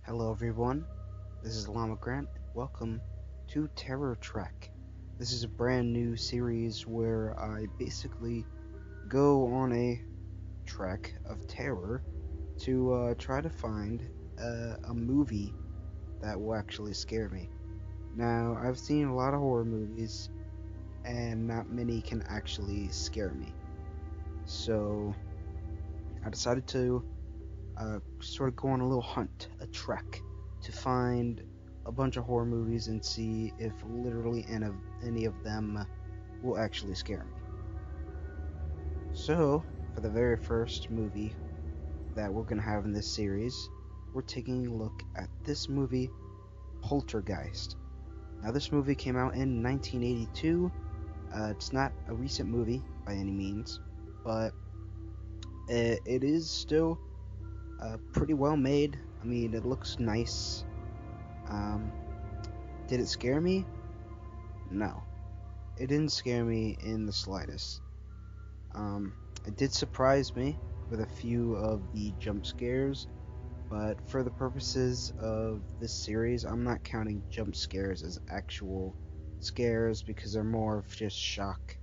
Hello everyone, this is Llama Grant. Welcome to Terror Trek. This is a brand new series where I basically go on a trek of terror to try to find a movie that will actually scare me. Now, I've seen a lot of horror movies, and not many can actually scare me. So, I decided to sort of go on a little hunt, a trek, to find a bunch of horror movies and see if literally any of them will actually scare me. So, for the very first movie that we're going to have in this series, we're taking a look at this movie, Poltergeist. Now, this movie came out in 1982. It's not a recent movie by any means, but it is still pretty well made. I mean, it looks nice. Um, did it scare me? No, it didn't scare me in the slightest. It did surprise me with a few of the jump scares, but for the purposes of this series, I'm not counting jump scares as actual scares because they're more of just shock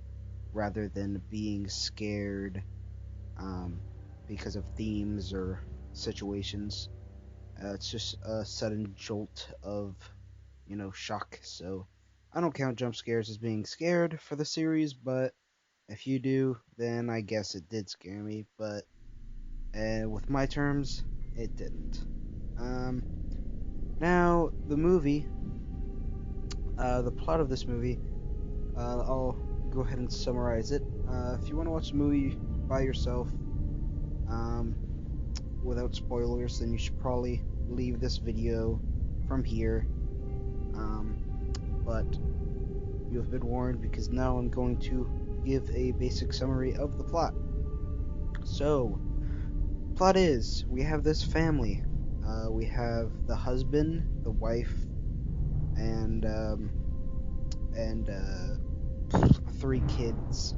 rather than being scared because of themes or situations. It's just a sudden jolt of, shock. So I don't count jump scares as being scared for the series, but if you do, then I guess it did scare me. But with my terms, it didn't. Um, Now the plot of this movie, I'll go ahead and summarize it. If you want to watch the movie by yourself, um, without spoilers, then you should probably leave this video from here. Um, but you have been warned because now I'm going to give a basic summary of the plot. So, plot is we have this family. We have the husband, the wife, and three kids.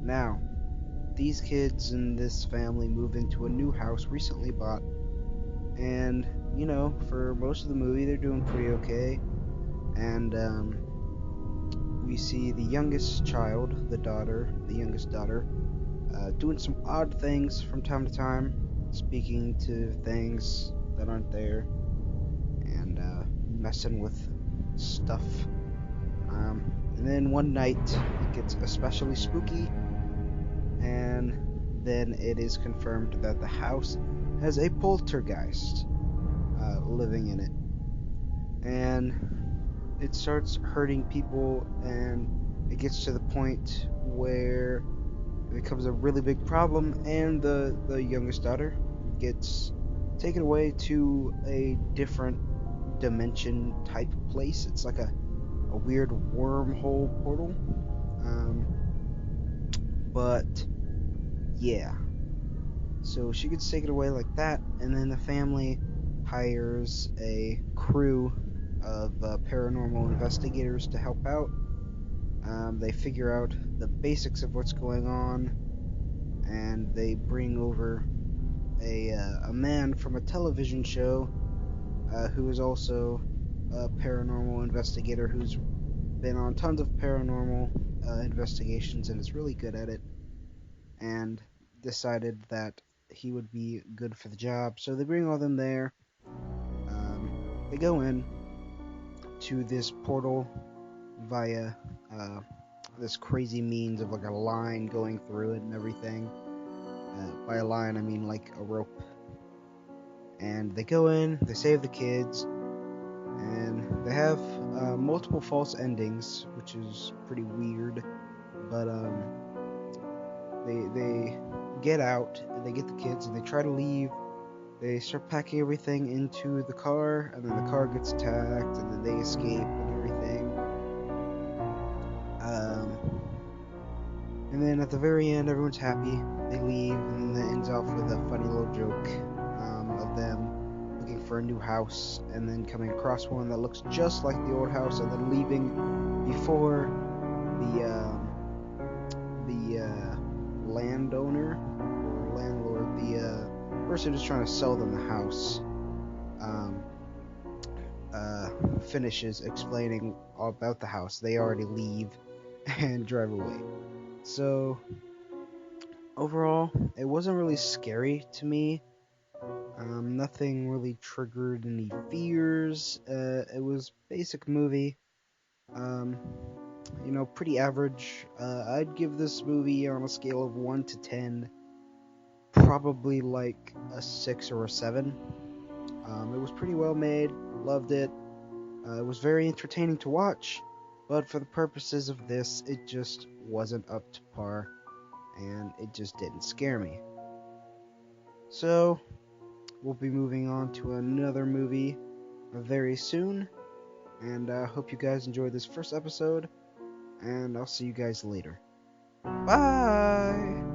Now, these kids and this family move into a new house recently bought, and for most of the movie, they're doing pretty okay. And we see the youngest child, the youngest daughter, doing some odd things from time to time, speaking to things that aren't there, and messing with stuff. And then one night it gets especially spooky, and then it is confirmed that the house has a poltergeist living in it. And it starts hurting people, and it gets to the point where it becomes a really big problem, and the youngest daughter gets taken away to a different dimension type place. It's like a weird wormhole portal. But yeah, so she gets taken away like that, and then the family hires a crew of paranormal investigators to help out. They figure out the basics of what's going on, and they bring over a man from a television show who is also a paranormal investigator who's been on tons of paranormal investigations and is really good at it, and decided that he would be good for the job. So they bring all them there. They go in to this portal via this crazy means of like a line going through it and everything. By a line, I mean like a rope. And they go in, they save the kids, and they have multiple false endings, which is pretty weird. But they get out, and they get the kids, and they try to leave. They start packing everything into the car, and then the car gets attacked, and then they escape and everything. And then at the very end, everyone's happy. They leave, and then it ends off with a funny little joke of them looking for a new house, and then coming across one that looks just like the old house, and then leaving before the landowner or landlord, the person who's trying to sell them the house, um, finishes explaining all about the house, they already leave and drive away. So overall, it wasn't really scary to me. Nothing really triggered any fears. It was basic movie. Um, pretty average. I'd give this movie on a scale of 1 to 10, probably like a 6 or a 7. It was pretty well made. Loved it. It was very entertaining to watch, but for the purposes of this, it just wasn't up to par, and it just didn't scare me. So, we'll be moving on to another movie very soon, and I hope you guys enjoyed this first episode, and I'll see you guys later. Bye!